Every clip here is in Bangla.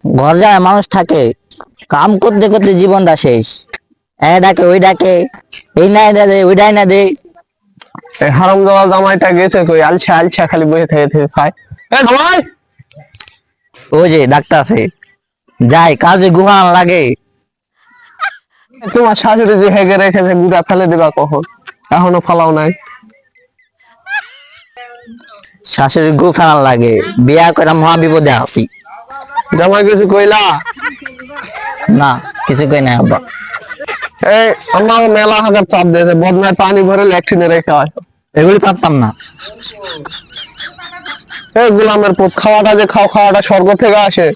ঘর যায় মানুষ থাকে, কাম করতে করতে জীবনটা শেষ। এ ডাকে ওই ডাকে, এই নাই না দে ওইটাই না দে। এই হারামজাদা জামাইটা গেছে কই? আলছা আলছা খালি বসে থেকে থেকে খায়। এ জামাই, ওই যে ডাক্তার আছে, যাই কাজে গুহান লাগে। তোমার শাশুড়ি যে হেগে রেখেছে গুড়া ফেলে দিবা কখন? এখনো ফালাও নাই। শাশুড়ি গু ফেলান লাগে, বিয়া করে মহা বিপদে আছি। জামাই কিছু কইলা? না, কিছু কই নাই আব্বা। এই আমার মেলা হাজার চাপ দিয়েছে, বদনায় পানি ভরে ল্যাট্রিনে রেখে আসো। এগুলি পারতাম না। এই গোলামের পুত, খাওয়াটা যে খাও, খাওয়াটা স্বর্গ থেকে আসে।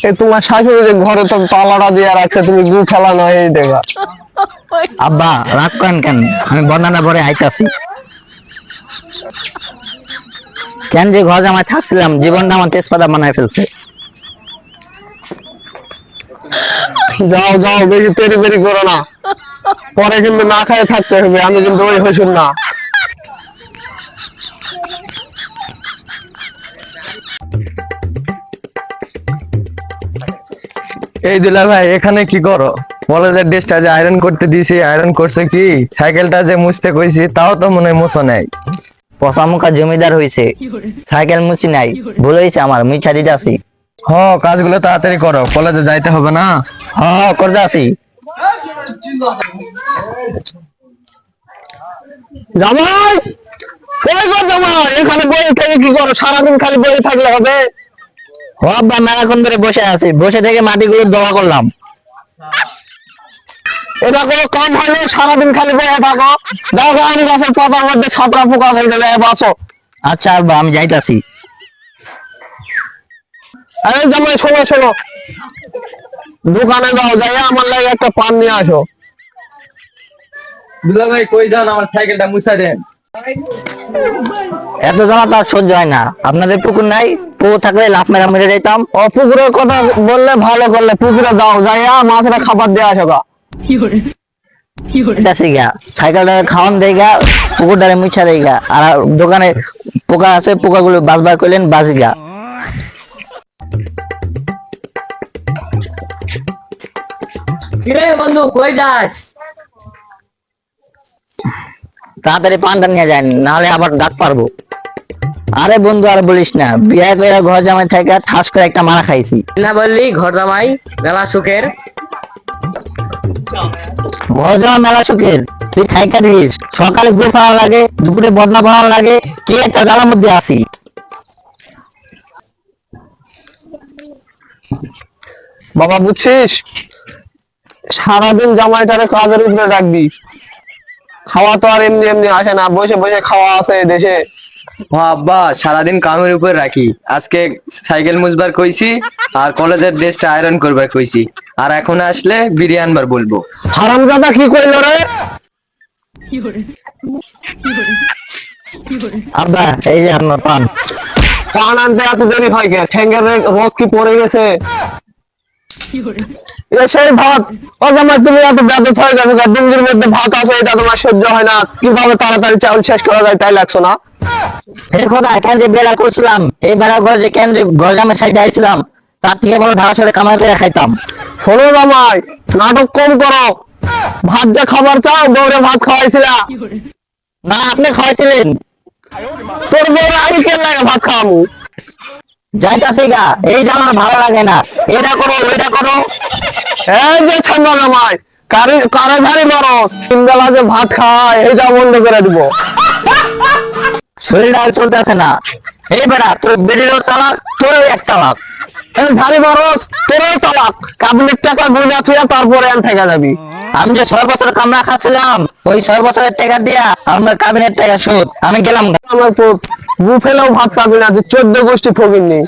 এই তোমার শাশুড়ি যে ঘরে তো তালাটা দিয়ে রাখছে, তুমি গু ফেলা নয় এই দেখা। আব্বা রাগ করেন কেন? আমি বন্দানা ভরে আইতাছি। কেন যে ঘর জামাই থাকছিলাম, জীবনটা আমার তেজপাতা বানায় ফেলছে। যাও যাও, বেশি পেরি পেরি করো না, পরে কিন্তু না খায় থাকতে হবে। আমি কিন্তু ওই হইসুন না। এই দুলা ভাই, এখানে কি করো? কলেজের ড্রেসটা যে আয়রন করতে দিয়েছি, আয়রন করছে কি? সাইকেলটা যে মুছতে কইছি, তাও তো মনে হয় মুছো নাই। পচা মুখা জমিদার হয়েছে, সাইকেল মুচি নাই, ভুল হয়েছে আমার, মুছা দিতে আসি। হ, কাজগুলো তাড়াতাড়ি করো, কলেজে যাইতে হবে না। করতে আসি। জামাই, কই গো জামাই? এখানে বসে থেকে কি করো? সারাদিন খালি বসে থাকলে হবে? আব্বা মেলাক্ষণ ধরে বসে আছি, বসে থেকে মাটিগুলো দোয়া করলাম। এটা কোনো কাম হয়নি? সারাদিন খালি বসে থাকো। যাও যাও, আম গাছের পাতার মধ্যে ছাপড়া পোকা হয়ে গেলে বাসো। আচ্ছা আব্বা, আমি যাইতাছি। আরে জামাই, শোনো শোনো, দোকানে যাও, যাই আমার লাগে একটা পান নিয়ে আসো। দুলা ভাই কই যান? আমার সাইকেলটা মুছা দেন। এত জ্বালা তো আর সহ্য হয় না। আপনাদের পুকুর নাই? পুকুর থাকলে লাফ মেরা মেরে যাইতাম। ও পুকুরের কথা বললে ভালো করলে, পুকুরে যাও, যাইয়া মাছেরা খাবার দিয়ে আসো গা। যাচ্ছি গা, সাইকেলটা খাওয়ান দেই গা, পুকুরটারে মুছা দেই গা। আর দোকানে পোকা আছে, পোকাগুলো বাজবার করলেন বাজি গা। কিরে বন্ধু, কই যাস? তাড়াতাড়ি পানটা নিয়ে যায়, নাহলে আবার ডাক পারবো। আরে বন্ধু আর বলিস না, বিয়ে করে ঘর জামাই থেকে ঠাস করে একটা মারা খাইছি। না বললি ঘর জামাই মেলা সুখের? ঘর জামাই মেলা সুখের, তুই খাইকা দিস। সকালে গুড় ফাড়া লাগে, দুপুরে বদনা বানানো লাগে, কি একটা জ্বালার মধ্যে আসি। বাবা বুঝছিস, সারাদিন জামাইটারে কাজের উপরে রাখবি। খাওয়া তো আর এমনি এমনি আসে না, বসে বসে খাওয়া আছে এই দেশে। ও আব্বা, সারাদিন কামের উপর রাখি। আজকে সাইকেল মুছবার কইছি, আর কলেজের ড্রেসটা আয়রন করবার কইছি, আর এখন আসলে বিরিয়ানি আনবার বলবো। হারামজাদা কি কইলো রে? আব্বা এই যে আপনার পান। পান আনতে এত দেরি হয় কে? ঠ্যাঙ্গের রোদ কি পড়ে গেছে? এ সেই ভাত। ও জামাই, তুমি এত বেদব হয়ে গেছো, ডুঙ্গির মধ্যে ভাত আছে, এটা তোমার সহ্য হয় না? কিভাবে তাড়াতাড়ি চাউল শেষ করা যায় তাই লাগছো না? হে খোদা, কেন যে বেড়া করছিলাম, এই বেড়া করে যে কেন যে ঘর জামাই সাইডে আইছিলাম, তার থেকে বড় ঢাকা সরে কামাই করে খাইতাম। শোনো জামাই, নাটক কম করো। ভাত যে খাবার চাও, বউরে ভাত খাওয়াইছিলা? না, আপনি খাওয়াইছিলেন। তোর বউরে আমি কেন লাগে ভাত খাওয়াবো? যাইতাছি গা, এই যে আমার ভালো লাগে না, এটা করো ওইটা করো। এই যে ছাম্বা জামাই, কারে কারে ধারে মারো? তিন বেলা যে ভাত খায়, এইটা বন্ধ করে দিব। শরীরটা আর চলতেছে না। এই বেড়া, তোর বেড়েরও তালাক, তোরও এক তালাক। এই ধারে মারো, তোরও তালাক। কাবিনের টাকা গুনে থুয়া তারপরে আন থেকে যাবি। আমি যে 6 বছর কামরা খাচ্ছিলাম, ওই 6 বছরের টাকা দিয়া আমার কাবিনের টাকা শোধ। আমি গেলাম গা। আমার পুত, গু ফেলেও ভাত পাবি না, তুই 14 গোষ্ঠী ফকির নেই।